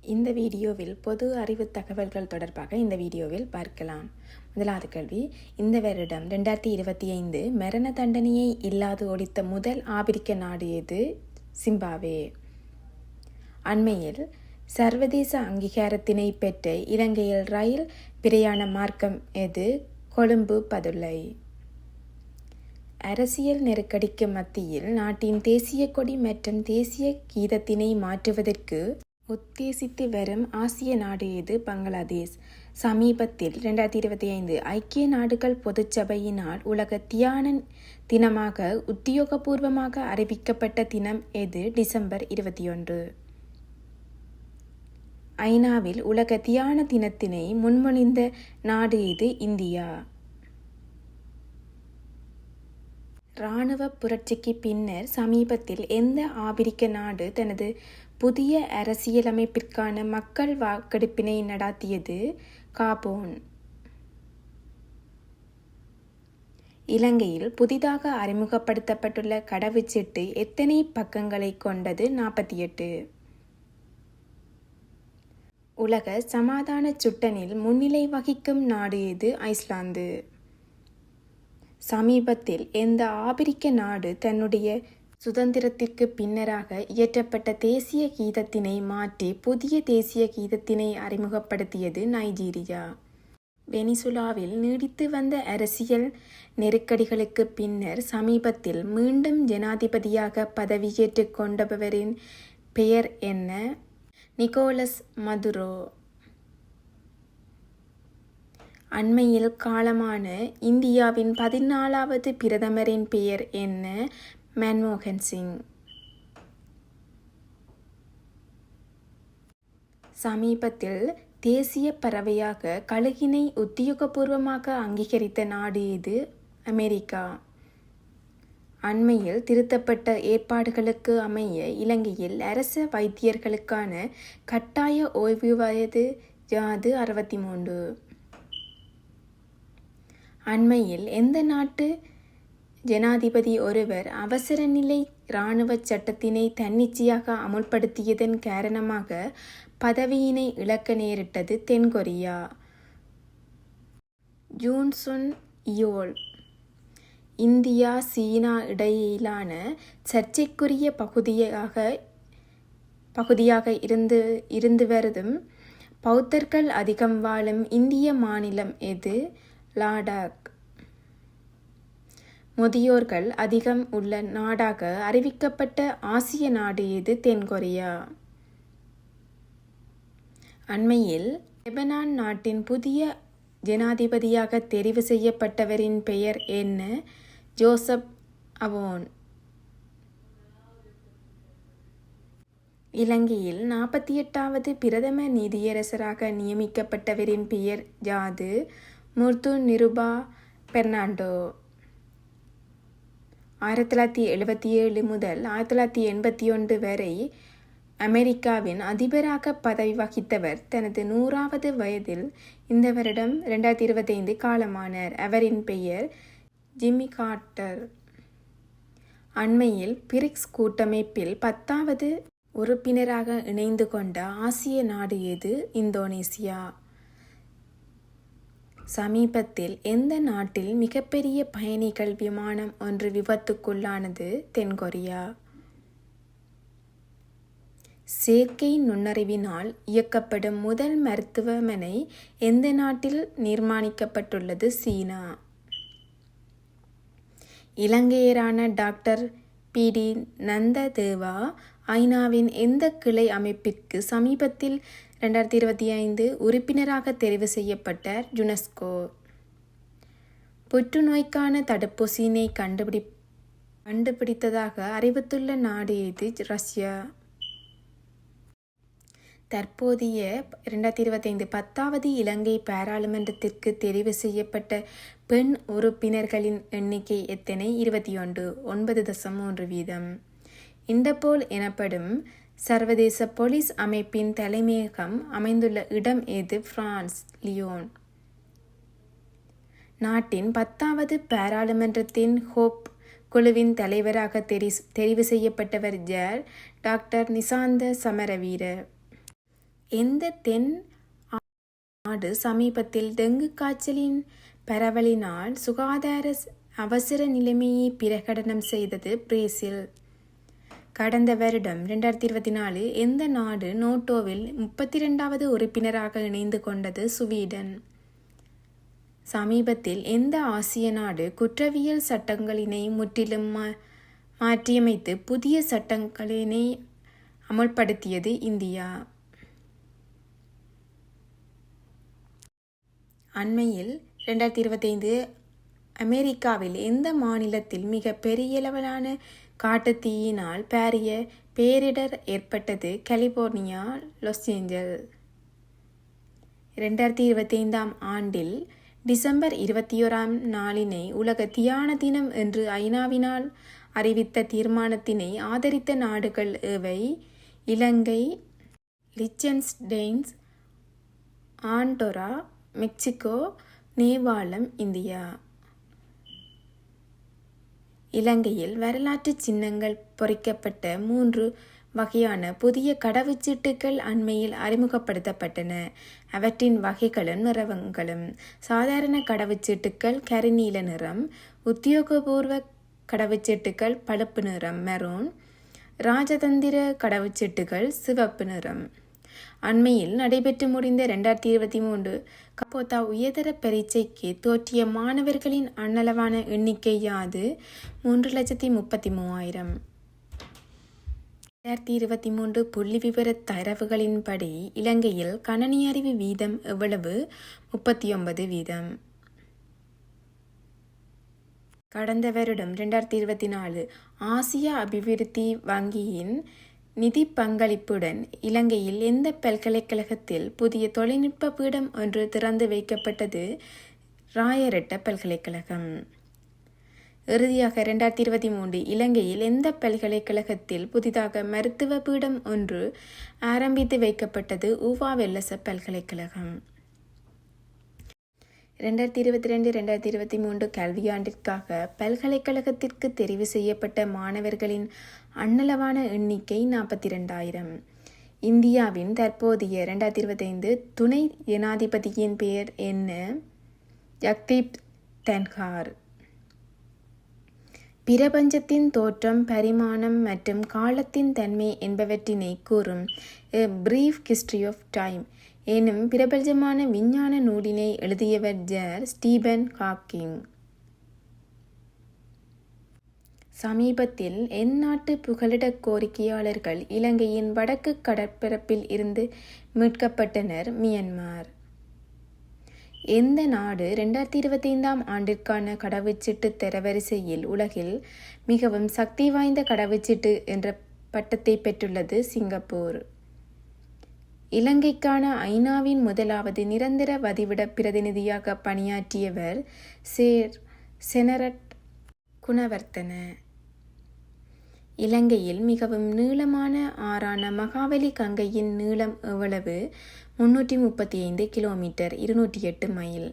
இந்த வீடியோவில் பொது அறிவு தகவல்கள் தொடர்பாக இந்த வீடியோவில் பார்க்கலாம். முதலாவது கேள்வி, இந்த வருடம் 2025 மரண தண்டனையை இல்லாது ஒழித்த முதல் ஆபிரிக்க நாடு எது? சிம்பாவே. அண்மையில் சர்வதேச அங்கீகாரத்தினை பெற்ற இலங்கையில் ரயில் பிரயாண மார்க்கம் எது? கொழும்பு பதுளை. அரசியல் நெருக்கடிக்கு மத்தியில் நாட்டின் தேசிய கொடி மற்றும் தேசிய கீதத்தினை மாற்றுவதற்கு உத்தேசித்து வரும் ஆசிய நாடு எது? பங்களாதேஷ். சமீபத்தில் 2025 ஐக்கிய நாடுகள் பொதுச்சபையினால் உலக தியான தினமாக உத்தியோகபூர்வமாக அறிவிக்கப்பட்ட தினம் எது? டிசம்பர் 21. ஐநாவில் உலக தியான தினத்தினை முன்மொழிந்த நாடு எது? இந்தியா. இராணுவ புரட்சிக்கு பின்னர் சமீபத்தில் எந்த ஆபிரிக்க நாடு தனது புதிய அரசியலமைப்பிற்கான மக்கள் வாக்கெடுப்பினை நடாத்தியது? காபோன். இலங்கையில் புதிதாக அறிமுகப்படுத்தப்பட்டுள்ள கடவுச்சீட்டு எத்தனை பக்கங்களை கொண்டது? 48. உலக சமாதான சுட்டனில் முன்னிலை வகிக்கும் நாடு எது? ஐஸ்லாந்து. சமீபத்தில் எந்த ஆபிரிக்க நாடு தன்னுடைய சுதந்திரத்திற்கு பின்னராக இயற்றப்பட்ட தேசிய கீதத்தினை மாற்றி புதிய தேசிய கீதத்தினை அறிமுகப்படுத்தியது? நைஜீரியா. வெனிசுலாவில் நீடித்து வந்த அரசியல் நெருக்கடிகளுக்கு பின்னர் சமீபத்தில் மீண்டும் ஜனாதிபதியாக பதவியேற்றுக் கொண்டவரின் பெயர் என்ன? Nicolas Maduro. அண்மையில் காலமான இந்தியாவின் 14வது பிரதமரின் பெயர் என்ன? மன்மோகன் சிங். சமீபத்தில் தேசிய பறவையாக கழுகினை உத்தியோகபூர்வமாக அங்கீகரித்த நாடு எது? அமெரிக்கா. அண்மையில் திருத்தப்பட்ட ஏற்பாடுகளுக்கு அமைய இலங்கையில் அரச வைத்தியர்களுக்கான கட்டாய ஓய்வு வயது யாது? 63. அண்மையில் எந்த நாட்டு ஜனாதிபதி ஒருவர் அவசர நிலை இராணுவ சட்டத்தினை தன்னிச்சையாக அமுல்படுத்தியதன் காரணமாக பதவியினை இழக்க நேரிட்டது? தென்கொரியா. ஜூன் சுன் இயோல். இந்தியா சீனா இடையிலான சர்ச்சைக்குரிய பகுதியாக இருந்து வருதும் பௌத்தர்கள் அதிகம் வாழும் இந்திய மாநிலம் எது? லடாக். முதியோர்கள் அதிகம் உள்ள நாடாக அறிவிக்கப்பட்ட ஆசிய நாடு எது? தென்கொரியா. அண்மையில் லெபனான் நாட்டின் புதிய ஜனாதிபதியாக தெரிவு செய்யப்பட்டவரின் பெயர் என்ன? ஜோசப் அவோன். இலங்கையில் 48வது பிரதம நீதியரசராக நியமிக்கப்பட்டவரின் பெயர் யாது? முர்து நிருபா பெர்னாண்டோ. 1977 முதல் 1981 வரை அமெரிக்காவின் அதிபராக பதவி வகித்தவர். தனது 100வது வயதில் இந்த வருடம் 2025 காலமானார். அவரின் பெயர் ஜிம்மி கார்ட்டர். அண்மையில் பிரிக்ஸ் கூட்டமைப்பில் 10வது உறுப்பினராக இணைந்து கொண்ட ஆசிய நாடு எது? இந்தோனேசியா. சமீபத்தில் எந்த நாட்டில் மிகப்பெரிய பயணிகள் விமானம் ஒன்று விபத்துக்குள்ளானது? தென்கொரியா. செயற்கை நுண்ணறிவினால் இயக்கப்படும் முதல் மருத்துவமனை எந்த நாட்டில் நிர்மாணிக்கப்பட்டுள்ளது? சீனா. இலங்கையரான டாக்டர் பி.டி. நந்ததேவா ஐநாவின் எந்த கிளை அமைப்பிற்கு சமீபத்தில் 2025 உறுப்பினராக தெரிவு செய்யப்பட்டார்? யுனெஸ்கோ. புற்றுநோய்க்கான தடுப்பூசியினை கண்டுபிடித்ததாக அறிவித்துள்ள நாடு எது? ரஷ்யா. தற்போதைய 2025 10வது இலங்கை பாராளுமன்றத்திற்கு தெரிவு செய்யப்பட்ட பெண் உறுப்பினர்களின் எண்ணிக்கை எத்தனை? 21, 9.3%. இன்டர்போல் எனப்படும் சர்வதேச போலீஸ் அமைப்பின் தலைமையகம் அமைந்துள்ள இடம் எது? France, Lyon. நாட்டின் 10வது பாராளுமன்றத்தின் ஹோப் குழுவின் தலைவராக தெரிவு செய்யப்பட்டவர் யார்? டாக்டர் நிசாந்த சமரவீர. எந்த தென் நாடு சமீபத்தில் டெங்கு காய்ச்சலின் பரவலினால் சுகாதார அவசர நிலைமையை பிரகடனம் செய்தது? பிரேசில். கடந்த வருடம் 2024 எந்த நாடு நேட்டோவில் 32வது உறுப்பினராக இணைந்து கொண்டது? ஸ்வீடன். சமீபத்தில் எந்த ஆசிய நாடு குற்றவியல் சட்டங்களினை முற்றிலும் மாற்றியமைத்து புதிய சட்டங்களினை அமல்படுத்தியது? இந்தியா. அண்மையில் 2025 அமெரிக்காவில் எந்த மாநிலத்தில் மிக பெரியளவிலான காட்டுத்தீயினால் பாரிய பேரிடர் ஏற்பட்டது? California, Los Angeles. 2025 ஆண்டில் டிசம்பர் 21 நாளினை உலக தியான தினம் என்று ஐநாவினால் அறிவித்த தீர்மானத்தினை ஆதரித்த நாடுகள் எவை? இலங்கை, லிச்சன்ஸ்டெயின், ஆண்டோரா, மெக்சிகோ, நேபாளம், இந்தியா. இலங்கையில் வரலாற்று சின்னங்கள் பொறிக்கப்பட்ட 3 வகையான புதிய கடவுச்சீட்டுகள் அண்மையில் அறிமுகப்படுத்தப்பட்டன. அவற்றின் வகைகளும் நிறங்களும்: சாதாரண கடவுச்சீட்டுகள் கருநீல நிறம், உத்தியோகபூர்வ கடவுச்சீட்டுகள் பழுப்பு நிறம் மெரூன், ராஜதந்திர கடவுச்சீட்டுகள் சிவப்பு நிறம். அண்மையில் நடைபெற்று முடிந்த 2023 கப்போத்தா உயர்தர பரீட்சைக்கு தோற்றிய மாணவர்களின் அண்ணளவான எண்ணிக்கை யாது? 3,33,000. 2023 புள்ளி விவர தரவுகளின்படி இலங்கையில் கணனி அறிவு வீதம் எவ்வளவு? 39%. கடந்த வருடம் 2024 ஆசிய அபிவிருத்தி வங்கியின் நிதி பங்களிப்புடன் இலங்கையில் எந்த பல்கலைக்கழகத்தில் புதிய தொழில்நுட்ப பீடம் ஒன்று திறந்து வைக்கப்பட்டது? ராயரட்ட பல்கலைக்கழகம். இறுதியாக 2023 இலங்கையில் எந்த பல்கலைக்கழகத்தில் புதிதாக மருத்துவ பீடம் ஒன்று ஆரம்பித்து வைக்கப்பட்டது? ஊவா வெல்லச பல்கலைக்கழகம். 2022-2023 கல்வியாண்டிற்காக பல்கலைக்கழகத்திற்கு தெரிவு செய்யப்பட்ட மாணவர்களின் அண்ணளவான எண்ணிக்கை 42,000. இந்தியாவின் தற்போதைய 2025 துணை ஜனாதிபதியின் பெயர் என்ன? ஜக்தீப் தன்கார். பிரபஞ்சத்தின் தோற்றம், பரிமாணம் மற்றும் காலத்தின் தன்மை என்பவற்றினை கூறும் A Brief History of Time எனும் பிரபலமான விஞ்ஞான நூலினை எழுதியவர் யார்? Stephen Hawking. சமீபத்தில் எந்நாட்டு புகலிட கோரிக்கையாளர்கள் இலங்கையின் வடக்கு கடற்பரப்பில் இருந்து மீட்கப்பட்டனர்? மியான்மர். எந்த நாடு 2025 ஆண்டிற்கான கடவுச்சீட்டு தரவரிசையில் உலகில் மிகவும் சக்தி வாய்ந்த கடவுச்சீட்டு என்ற பட்டத்தை பெற்றுள்ளது? சிங்கப்பூர். இலங்கைக்கான ஐநாவின் முதலாவது நிரந்தர வதிவிட பிரதிநிதியாக பணியாற்றியவர் செனரட் குணவர்த்தன. இலங்கையில் மிகவும் நீளமான ஆறான மகாவலி கங்கையின் நீளம் எவ்வளவு? 335 கிலோமீட்டர், 208 மைல்.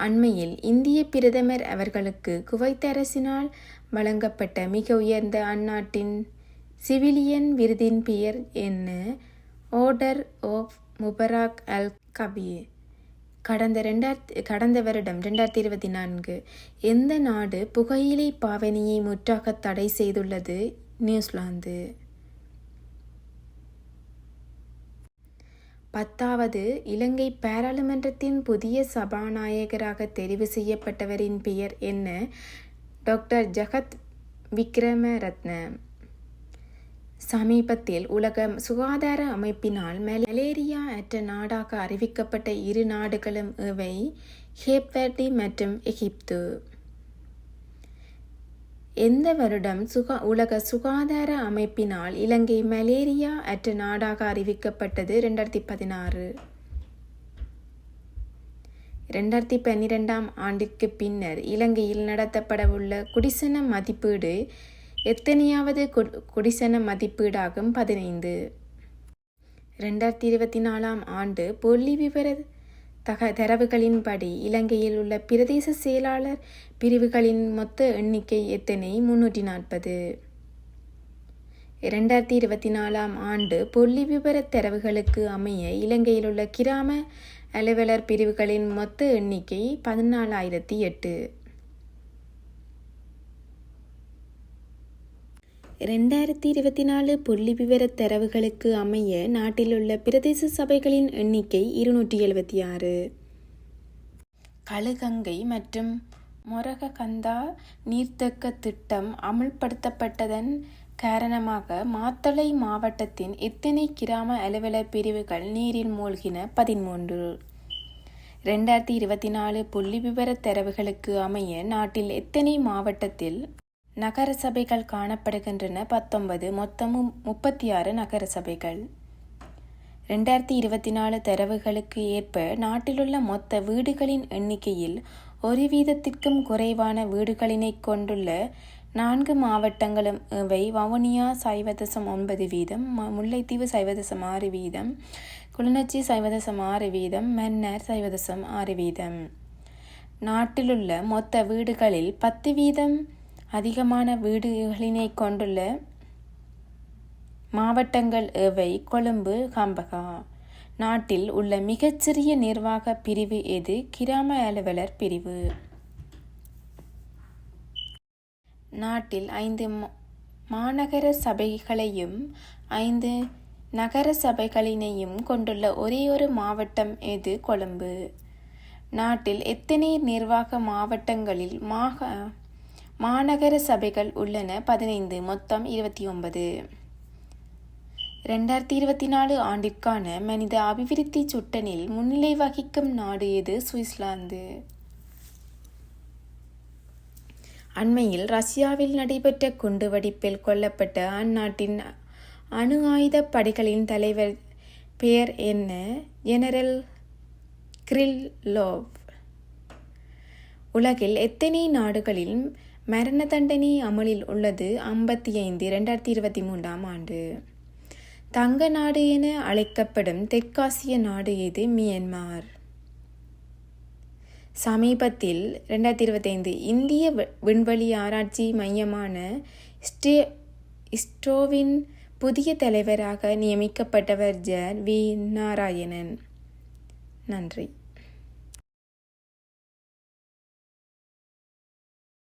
அண்மையில் இந்திய பிரதமர் அவர்களுக்கு குவைத் அரசினால் வழங்கப்பட்ட மிக உயர்ந்த அந்நாட்டின் சிவிலியன் விருதின் பெயர் என்ன? ஆர்டர் ஆஃப் முபராக் அல் கபீர். கடந்த வருடம் 2024 எந்த நாடு புகையிலை பாவனையை முற்றாக தடை செய்துள்ளது? நியூசிலாந்து. 10வது இலங்கை பாராளுமன்றத்தின் புதிய சபாநாயகராக தெரிவு செய்யப்பட்டவரின் பெயர் என்ன? டாக்டர் ஜகத் விக்ரமரத்ன. சமீபத்தில் உலக சுகாதார அமைப்பினால் மலேரியா அற்ற நாடாக அறிவிக்கப்பட்ட 2 நாடுகளும் எவை? கேப் வெர்டி மற்றும் எகிப்து. எந்த வருடம் உலக சுகாதார அமைப்பினால் இலங்கை மலேரியா அற்ற நாடாக அறிவிக்கப்பட்டது? 2016. 2012 ஆண்டிற்கு பின்னர் இலங்கையில் நடத்தப்படவுள்ள குடிசன மதிப்பீடு எத்தனையாவது குடிசன மதிப்பீடாகும்? 15. 2024 ஆண்டு புள்ளி விவர தரவுகளின்படி இலங்கையில் உள்ள பிரதேச செயலாளர் பிரிவுகளின் மொத்த எண்ணிக்கை எத்தனை? 340. 2024 ஆண்டு புள்ளி விபர தரவுகளுக்கு அமைய இலங்கையில் உள்ள கிராம அலுவலர் பிரிவுகளின் மொத்த எண்ணிக்கை 14,008. 2024 புள்ளி விவர தரவுகளுக்கு அமைய நாட்டிலுள்ள பிரதேச சபைகளின் எண்ணிக்கை 276. களுகங்கை மற்றும் மொரககந்தா நீர்த்தேக்க திட்டம் அமுல்படுத்தப்பட்டதன் காரணமாக மாத்தளை மாவட்டத்தின் எத்தனை கிராம அலுவலர் பிரிவுகள் நீரில் மூழ்கின? 13. 2024 புள்ளி விவர தரவுகளுக்கு அமைய நாட்டில் எத்தனை மாவட்டத்தில் நகர சபைகள் காணப்படுகின்றன? 19. மொத்தமும் 36 நகர சபைகள். 2024 தரவுகளுக்கு ஏற்ப நாட்டிலுள்ள மொத்த வீடுகளின் எண்ணிக்கையில் 1% குறைவான வீடுகளினை கொண்டுள்ள 4 மாவட்டங்களும் இவை: வவுனியா 0.9%, முல்லைத்தீவு 0.6%, கிளிநொச்சி 0.6%, மன்னார் 0.6%. நாட்டிலுள்ள மொத்த வீடுகளில் 10% அதிகமான வீடுகளினை கொண்டுள்ள மாவட்டங்கள் எவை? கொழும்பு, கம்பகா. நாட்டில் உள்ள மிகச்சிறிய நிர்வாக பிரிவு எது? கிராம அலுவலர் பிரிவு. நாட்டில் 5 மாநகர சபைகளையும் 5 நகர சபைகளினையும் கொண்டுள்ள ஒரே ஒரு மாவட்டம் எது? கொழும்பு. நாட்டில் எத்தனை நிர்வாக மாவட்டங்களில் மாநகர சபைகள் உள்ளன? 15. மொத்தம் 29. 2024 ஆண்டிற்கான மனித அபிவிருத்தி சுட்டனில் முன்னிலை வகிக்கும் நாடு எது? சுவிட்சர்லாந்து. அண்மையில் ரஷ்யாவில் நடைபெற்ற குண்டுவெடிப்பில் கொல்லப்பட்ட அந்நாட்டின் அணு ஆயுத படைகளின் தலைவர் பெயர் என்ன? ஜெனரல் கிரில்லோவ். உலகில் எத்தனை நாடுகளில் மரண தண்டனை அமலில் உள்ளது? 55. 2023 ஆண்டு. தங்க நாடு என அழைக்கப்படும் தெற்காசிய நாடு எது? மியான்மர். சமீபத்தில் 2025 இந்திய விண்வெளி ஆராய்ச்சி மையமான இஸ்ரோவின் புதிய தலைவராக நியமிக்கப்பட்டவர் ஜார் வி நாராயணன். நன்றி.